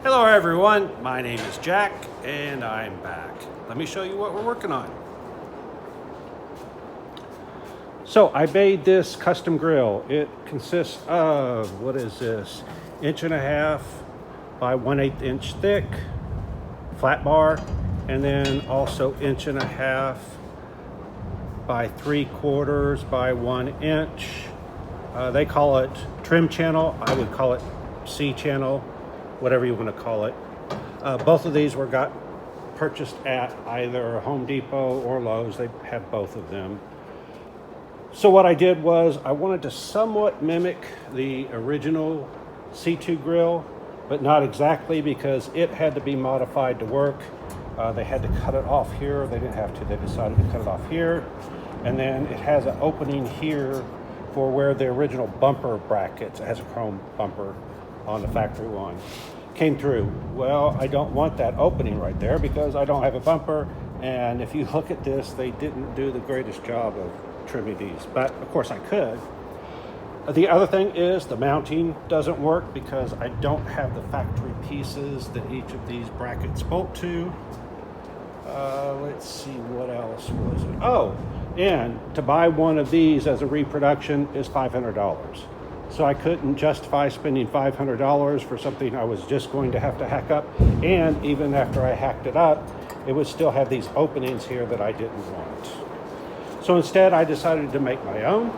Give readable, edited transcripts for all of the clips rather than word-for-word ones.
Hello everyone, my name is Jack and I'm back. Let me show you what we're working on. So I made this custom grill. It consists of, what is this, 1.5 by 1/8 inch thick, flat bar, and then also 1.5 by 3/4 by 1 inch. They call it trim channel. I would call it C channel, whatever you want to call it. Both of these got purchased at either Home Depot or Lowe's. They have both of them. So what I did was I wanted to somewhat mimic the original C2 grill, but not exactly, because it had to be modified to work. They had to cut it off here. They didn't have to. They decided to cut it off here. And then it has an opening here for where the original bumper brackets, it has a chrome bumper on the factory one, came through. Well, I don't want that opening right there because I don't have a bumper. And if you look at this, they didn't do the greatest job of trimming these, but of course I could. The other thing is the mounting doesn't work because I don't have the factory pieces that each of these brackets bolt to. Let's see, what else was it? Oh, and to buy one of these as a reproduction is $500. So I couldn't justify spending $500 for something I was just going to have to hack up. And even after I hacked it up, it would still have these openings here that I didn't want. So instead, I decided to make my own.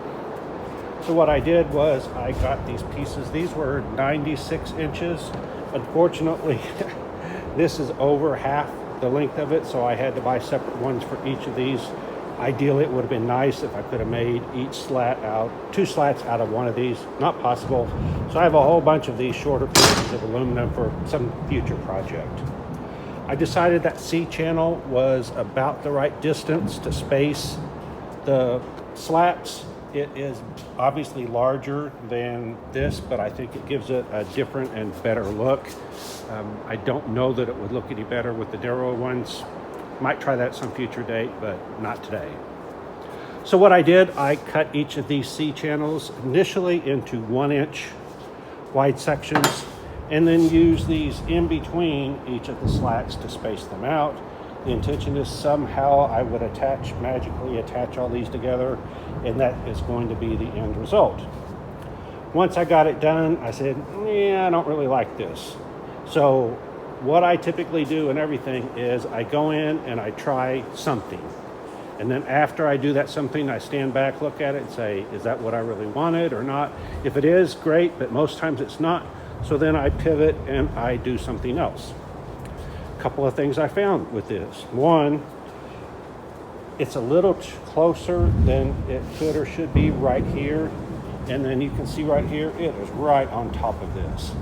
So what I did was I got these pieces. These were 96 inches. Unfortunately, this is over half the length of it, so I had to buy separate ones for each of these. Ideally, it would have been nice if I could have made each slat out, 2 slats out of one of these. Not possible. So I have a whole bunch of these shorter pieces of aluminum for some future project. I decided that C channel was about the right distance to space the slats. It is obviously larger than this, but I think it gives it a different and better look. I don't know that it would look any better with the narrow ones. Might try that at some future date, but not today. So what I did, I cut each of these C channels initially into 1 inch wide sections, and then use these in between each of the slats to space them out. The intention is somehow I would magically attach all these together, and that is going to be the end result. Once I got it done, I said, yeah, I don't really like this. So what I typically do and everything is I go in and I try something. And then after I do that something, I stand back, look at it and say, is that what I really wanted or not? If it is, great, but most times it's not. So then I pivot and I do something else. A couple of things I found with this. One, it's a little closer than it could or should be right here. And then you can see right here, it is right on top of this.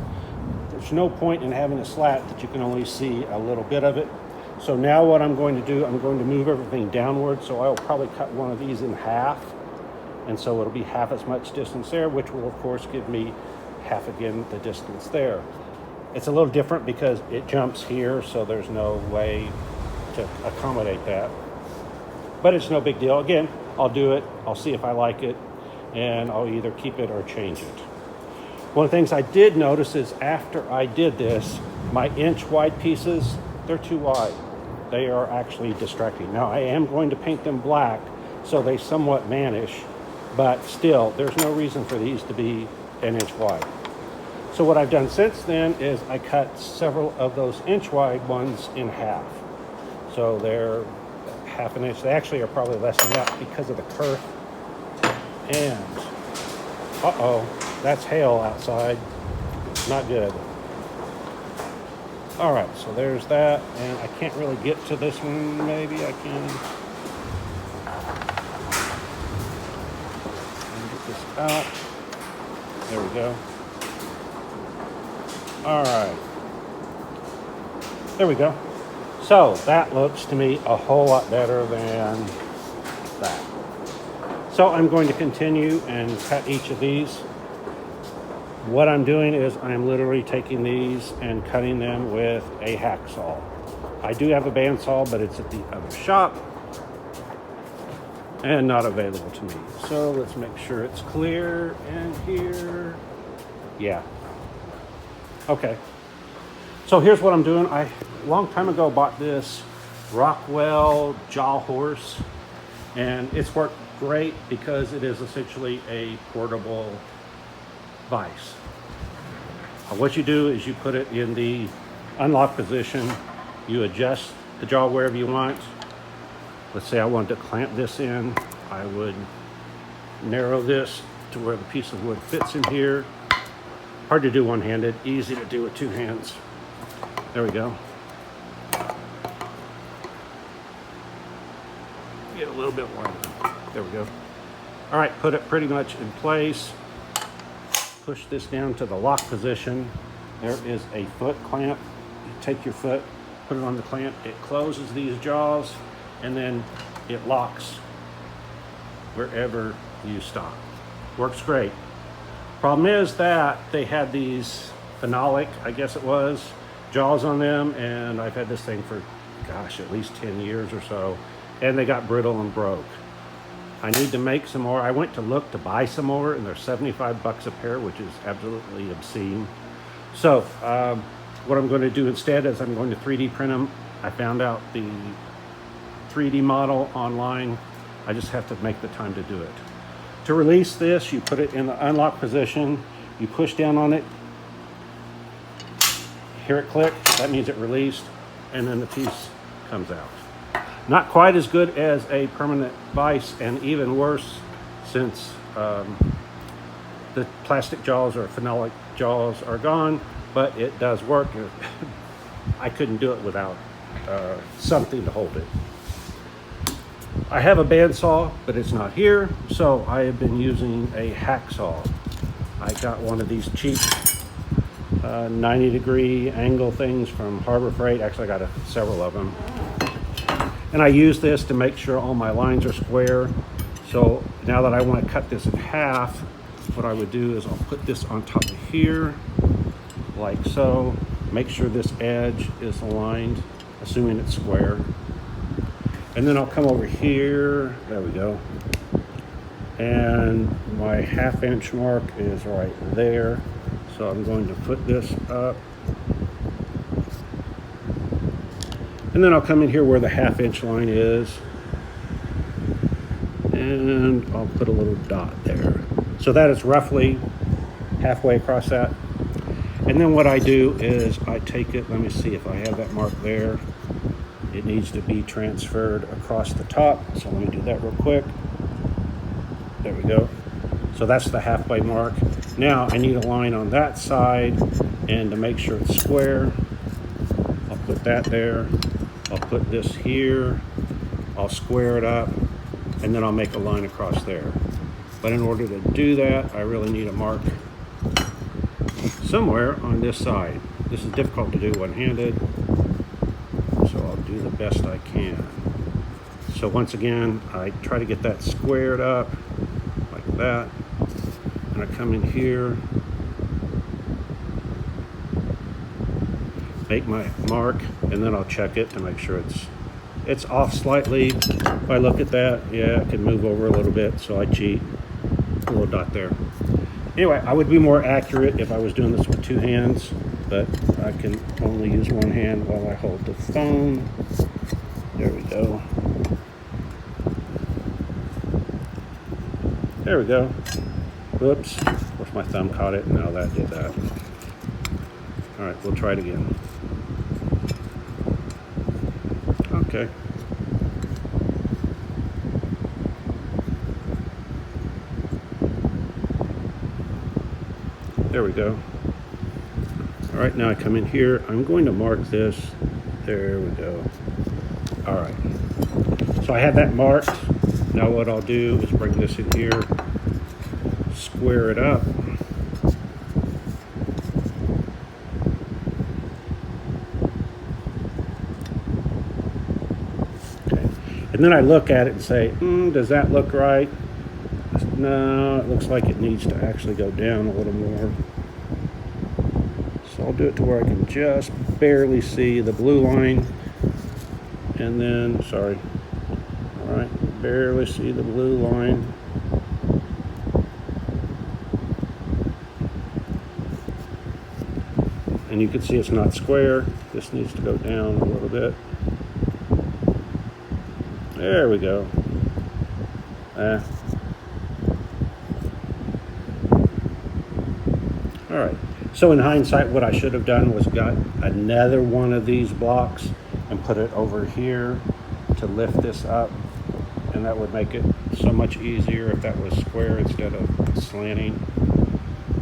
There's no point in having a slat that you can only see a little bit of it. So now what I'm going to do, I'm going to move everything downward. So I'll probably cut one of these in half. And so it'll be half as much distance there, which will of course give me half again the distance there. It's a little different because it jumps here, so there's no way to accommodate that. But it's no big deal. Again, I'll do it. I'll see if I like it, and I'll either keep it or change it. One of the things I did notice is after I did this, my inch wide pieces, they're too wide. They are actually distracting. Now, I am going to paint them black so they somewhat vanish, but still, there's no reason for these to be 1 inch wide. So what I've done since then is I cut several of those inch wide ones in half. So they're 1/2 inch. They actually are probably less than that because of the kerf. And, uh-oh, that's hail outside. Not good. All right, so there's that. And I can't really get to this one. Maybe I can. Get this out. There we go. All right. There we go. So that looks to me a whole lot better than that. So I'm going to continue and cut each of these. What I'm doing is I'm literally taking these and cutting them with a hacksaw. I do have a bandsaw, but it's at the other shop and not available to me. So let's make sure it's clear in here. Yeah. Okay. So here's what I'm doing. I, a long time ago, bought this Rockwell jaw horse, and it's worked great because it is essentially a portable vise. What you do is you put it in the unlock position, you adjust the jaw wherever you want. Let's say I wanted to clamp this in, I would narrow this to where the piece of wood fits in here. Hard to do one-handed, easy to do with two hands. There we go. Get a little bit wider. There we go. All right, put it pretty much in place. Push this down to the lock position. There is a foot clamp. You take your foot, put it on the clamp. It closes these jaws, and then it locks wherever you stop. Works great. Problem is that they had these phenolic, I guess it was, jaws on them, and I've had this thing for, gosh, at least 10 years or so, and they got brittle and broke. I need to make some more. I went to look to buy some more, and they're 75 bucks a pair, which is absolutely obscene. So what I'm going to do instead is I'm going to 3D print them. I found out the 3D model online. I just have to make the time to do it. To release this, you put it in the unlock position, you push down on it, hear it click, that means it released, and then the piece comes out. Not quite as good as a permanent vise, and even worse since the plastic jaws or phenolic jaws are gone, but it does work. I couldn't do it without something to hold it. I have a bandsaw, but it's not here, so I have been using a hacksaw. I got one of these cheap 90-degree angle things from Harbor Freight. Actually, I got several of them. And I use this to make sure all my lines are square. So now that I want to cut this in half, what I would do is I'll put this on top of here, like so. Make sure this edge is aligned, assuming it's square. And then I'll come over here, there we go. And my half-inch mark is right there. So I'm going to put this up. And then I'll come in here where the half-inch line is, and I'll put a little dot there. So that is roughly halfway across that. And then what I do is I take it, let me see if I have that mark there. It needs to be transferred across the top, so let me do that real quick. There we go. So that's the halfway mark. Now I need a line on that side, and to make sure it's square, I'll put that there. I'll put this here, I'll square it up, and then I'll make a line across there. But in order to do that, I really need a mark somewhere on this side. This is difficult to do one-handed, so I'll do the best I can. So once again, I try to get that squared up like that, and I come in here, make my mark, and then I'll check it to make sure it's off slightly. If I look at that, yeah, it can move over a little bit, so I cheat. A little dot there. Anyway, I would be more accurate if I was doing this with two hands, but I can only use one hand while I hold the phone. There we go. There we go. Whoops. Of course my thumb caught it, now that did that. All right, we'll try it again. Okay. There we go. All right, now I come in here. I'm going to mark this. There we go. All right. So I have that marked. Now what I'll do is bring this in here, square it up. And then I look at it and say, does that look right? No, it looks like it needs to actually go down a little more. So I'll do it to where I can just barely see the blue line. And then, sorry. All right, barely see the blue line. And And you can see it's not square. This needs to go down a little bit. There we go. All right. So in hindsight, what I should have done was got another one of these blocks and put it over here to lift this up. And that would make it so much easier if that was square instead of slanting.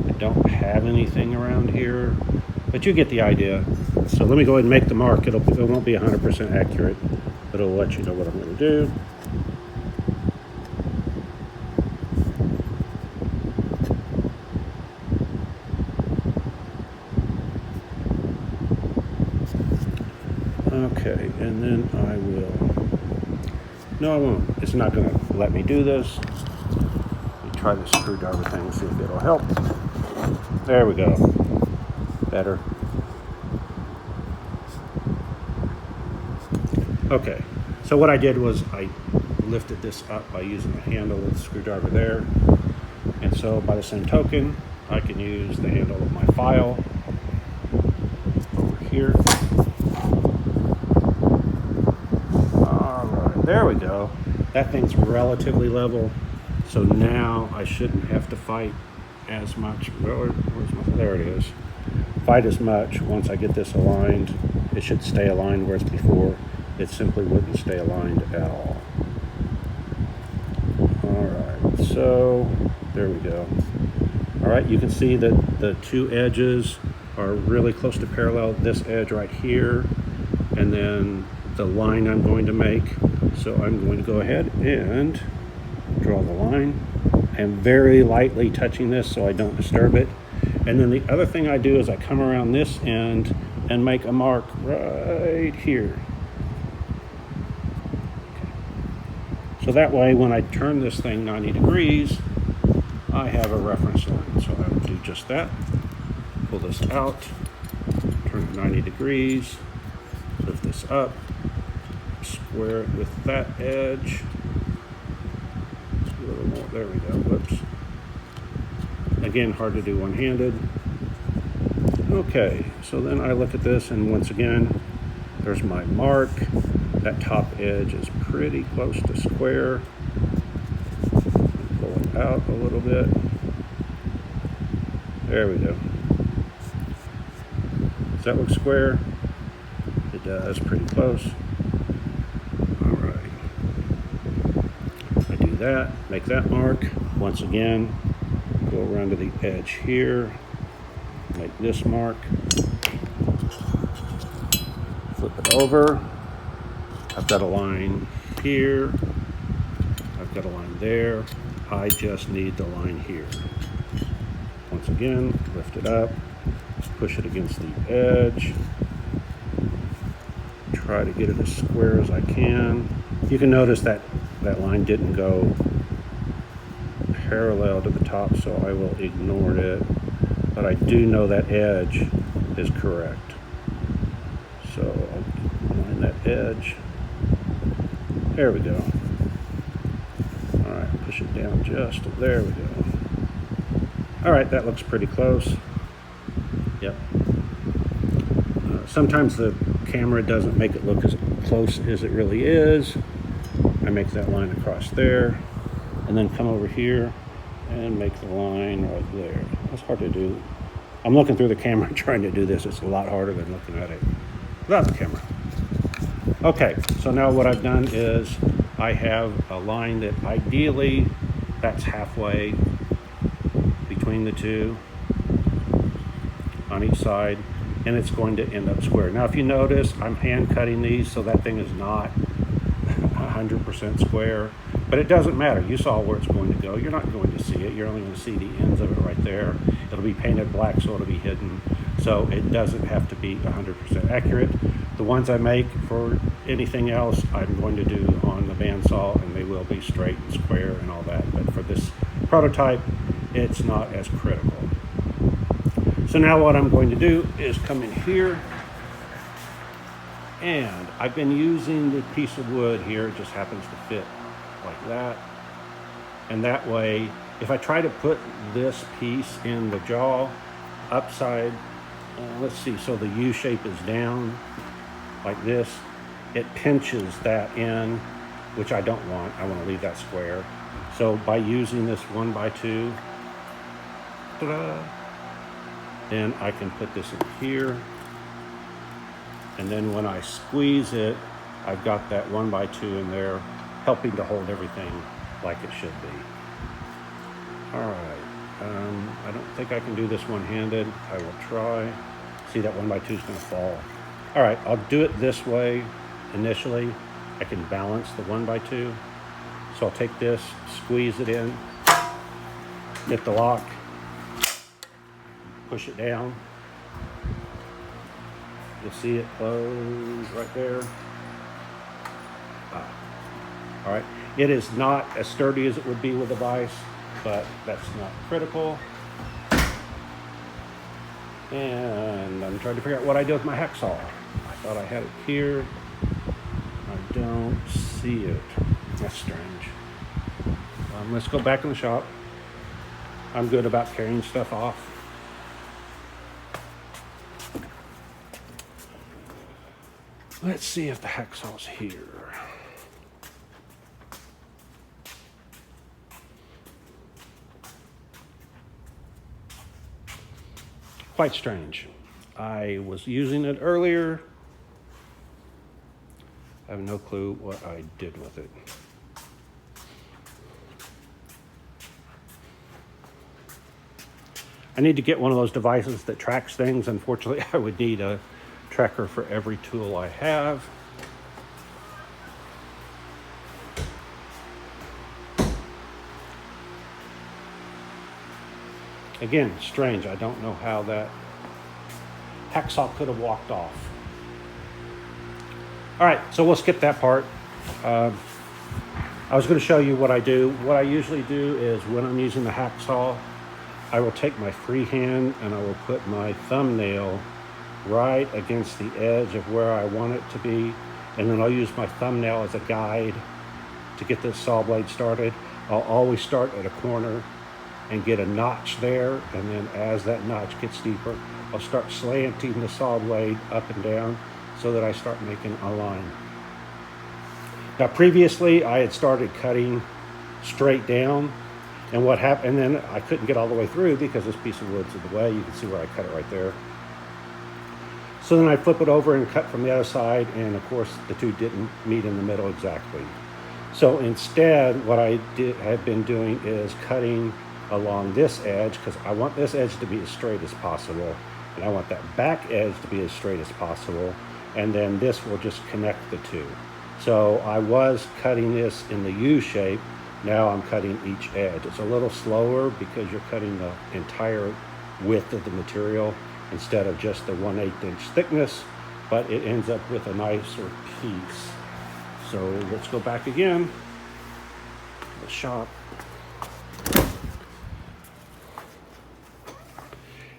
I don't have anything around here, but you get the idea. So let me go ahead and make the mark. It won't be 100% accurate, but it'll let you know what I'm going to do. Okay, and then I will, no I won't, it's not going to let me do this. Let me try the screwdriver thing, see if it'll help. There we go, better. Okay, so what I did was I lifted this up by using the handle of the screwdriver there. And so by the same token, I can use the handle of my file over here. There we go. That thing's relatively level. So now I shouldn't have to fight as much. There it is. Fight as much once I get this aligned. It should stay aligned, whereas before it simply wouldn't stay aligned at all. All right, so there we go. All right, you can see that the two edges are really close to parallel. This edge right here, and then the line I'm going to make. So I'm going to go ahead and draw the line. I'm very lightly touching this so I don't disturb it. And then the other thing I do is I come around this end and make a mark right here. Okay. So that way when I turn this thing 90 degrees, I have a reference line. So I will do just that. Pull this out, turn it 90 degrees, lift this up, square it with that edge. A little more, there we go, whoops. Again, hard to do one-handed. Okay, so then I look at this and once again, there's my mark. That top edge is pretty close to square. Pull it out a little bit. There we go. Does that look square? It does, pretty close. That, make that mark. Once again, go around to the edge here, make this mark, flip it over. I've got a line here, I've got a line there. I just need the line here. Once again, lift it up, push it against the edge, try to get it as square as I can. You can notice that that line didn't go parallel to the top, so I will ignore it. But I do know that edge is correct. So I'll line that edge. There we go. All right, push it down just, there we go. All right, that looks pretty close. Yep. Sometimes the camera doesn't make it look as close as it really is. I make that line across there and then come over here and make the line right there. That's hard to do. I'm looking through the camera trying to do this. It's a lot harder than looking at it without the camera. Okay, so now what I've done is I have a line that ideally that's halfway between the two on each side, and it's going to end up square. Now if you notice, I'm hand cutting these so that thing is not 100% square, but it doesn't matter. You saw where it's going to go. You're not going to see it. You're only going to see the ends of it right there. It'll be painted black, so it'll be hidden. So it doesn't have to be 100% accurate. The ones I make for anything else, I'm going to do on the bandsaw, and they will be straight and square and all that. But for this prototype, it's not as critical. So now what I'm going to do is come in here, and I've been using the piece of wood here. It just happens to fit like that. And that way, if I try to put this piece in the jaw upside let's see, so the U shape is down like this. It pinches that in, which I don't want. I want to leave that square. So by using this 1x2, ta-da, then I can put this in here. And then when I squeeze it, I've got that 1x2 in there, helping to hold everything like it should be. All right, I don't think I can do this one-handed. I will try. See, that 1x2 is gonna fall. All right, I'll do it this way initially. I can balance the 1x2. So I'll take this, squeeze it in, hit the lock, push it down. You'll see it close right there. All right, it is not as sturdy as it would be with a vise, but that's not critical. And I'm trying to figure out what I do with my hacksaw. I thought I had it here. I don't see it. That's strange. Let's go back in the shop. I'm good about carrying stuff off. Let's see if the hacksaw's here. Quite strange. I was using it earlier. I have no clue what I did with it. I need to get one of those devices that tracks things. Unfortunately, I would need a tracker for every tool I have. Again, strange. I don't know how that hacksaw could have walked off. All right, so we'll skip that part. I was going to show you what I do. What I usually do is when I'm using the hacksaw, I will take my free hand and I will put my thumbnail right against the edge of where I want it to be. And then I'll use my thumbnail as a guide to get this saw blade started. I'll always start at a corner and get a notch there. And then as that notch gets deeper, I'll start slanting the saw blade up and down so that I start making a line. Now previously I had started cutting straight down, and what happened, and then I couldn't get all the way through because this piece of wood's in the way. You can see where I cut it right there. So then I flip it over and cut from the other side, and of course the two didn't meet in the middle exactly. So instead what I have been doing is cutting along this edge, because I want this edge to be as straight as possible, and I want that back edge to be as straight as possible, and then this will just connect the two. So I was cutting this in the U shape. Now I'm cutting each edge. It's a little slower because you're cutting the entire width of the material instead of just the 1/8 inch thickness, but it ends up with a nicer piece. So let's go back again to the shop.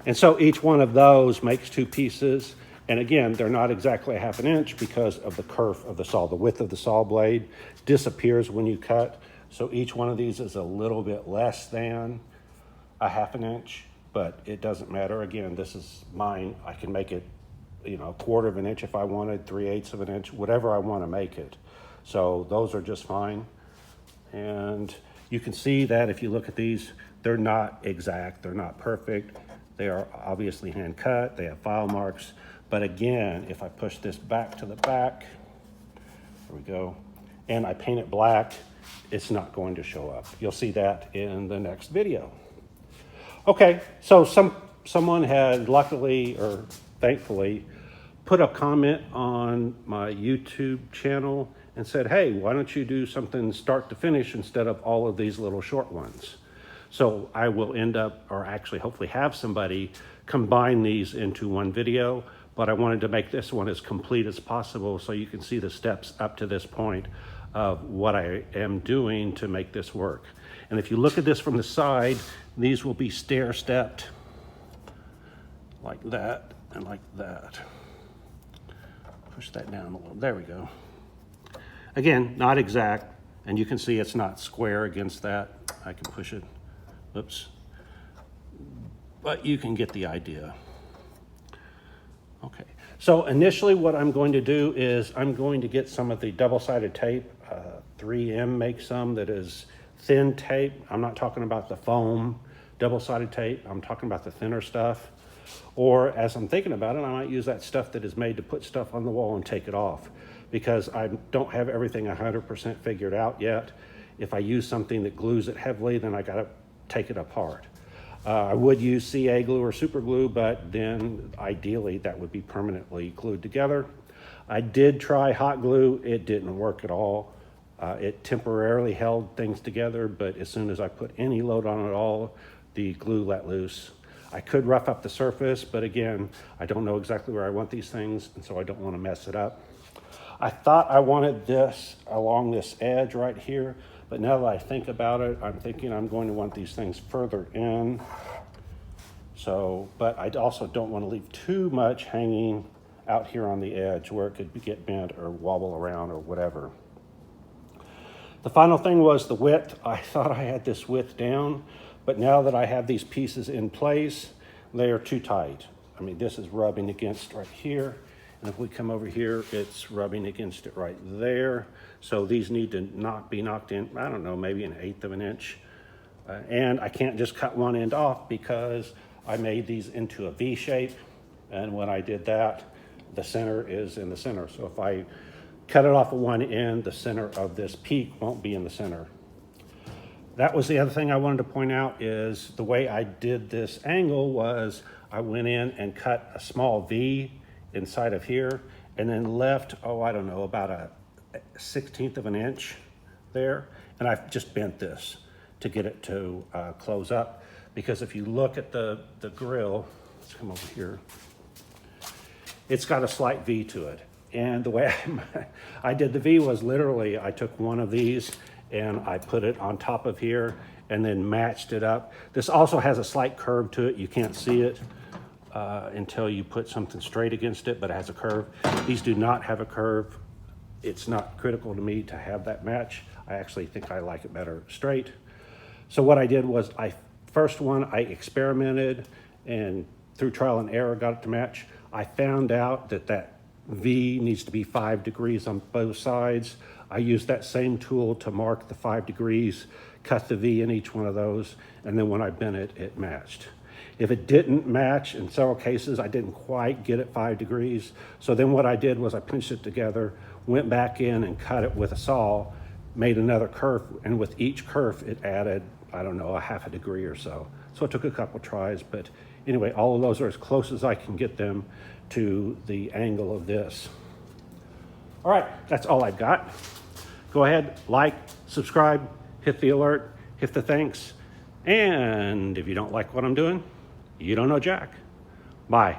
And so each one of those makes two pieces. And again, they're not exactly a 1/2 inch because of the kerf of the saw. The width of the saw blade disappears when you cut. So each one of these is a little bit less than a 1/2 inch, but it doesn't matter. Again, this is mine. I can make it, 1/4 inch if I wanted, 3/8 of an inch, whatever I want to make it. So those are just fine. And you can see that if you look at these, they're not exact. They're not perfect. They are obviously hand cut. They have file marks. But again, if I push this back to the back, there we go, and I paint it black, it's not going to show up. You'll see that in the next video. Okay, so someone had luckily or thankfully put a comment on my YouTube channel and said, hey, why don't you do something start to finish instead of all of these little short ones? So I will end up, or actually hopefully have somebody combine these into one video, but I wanted to make this one as complete as possible so you can see the steps up to this point of what I am doing to make this work. And if you look at this from the side, these will be stair-stepped like that and like that. Push that down a little, there we go. Again, not exact, and you can see it's not square against that. I can push it, oops. But you can get the idea. Okay, so initially what I'm going to do is I'm going to get some of the double-sided tape. 3M makes some that is thin tape. I'm not talking about the foam double-sided tape. I'm talking about the thinner stuff. Or as I'm thinking about it, I might use that stuff that is made to put stuff on the wall and take it off, because I don't have everything 100% figured out yet. If I use something that glues it heavily, then I gotta take it apart. I would use CA glue or super glue, but then ideally that would be permanently glued together. I did try hot glue. It didn't work at all. It temporarily held things together, but as soon as I put any load on it at all, the glue let loose. I could rough up the surface, but again, I don't know exactly where I want these things, and so I don't want to mess it up. I thought I wanted this along this edge right here, but now that I think about it, I'm thinking I'm going to want these things further in. So, but I also don't want to leave too much hanging out here on the edge where it could get bent or wobble around or whatever. The final thing was the width. I thought I had this width down, but now that I have these pieces in place, they are too tight. I mean, this is rubbing against right here. And if we come over here, it's rubbing against it right there. So these need to be knocked in, I don't know, maybe 1/8 of an inch. And I can't just cut one end off because I made these into a V shape. And when I did that, the center is in the center. So if I cut it off at one end, the center of this peak won't be in the center. That was the other thing I wanted to point out, is the way I did this angle was I went in and cut a small V inside of here and then left, I don't know, about a 1/16 of an inch there. And I've just bent this to get it to close up. Because if you look at the grill, let's come over here, it's got a slight V to it. And the way I did the V was literally, I took one of these and I put it on top of here and then matched it up. This also has a slight curve to it. You can't see it until you put something straight against it, but it has a curve. These do not have a curve. It's not critical to me to have that match. I actually think I like it better straight. So what I did was, first one, I experimented and through trial and error got it to match. I found out that V needs to be 5 degrees on both sides. I used that same tool to mark the 5 degrees, cut the V in each one of those, and then when I bent it, it matched. If it didn't match, in several cases, I didn't quite get it 5 degrees. So then what I did was I pinched it together, went back in and cut it with a saw, made another curve, and with each curve, it added, I don't know, 1/2 degree or so. So it took a couple tries, but anyway, all of those are as close as I can get them to the angle of this. All right, that's all I've got. Go ahead, like, subscribe, hit the alert, hit the thanks, and if you don't like what I'm doing, you don't know Jack. Bye.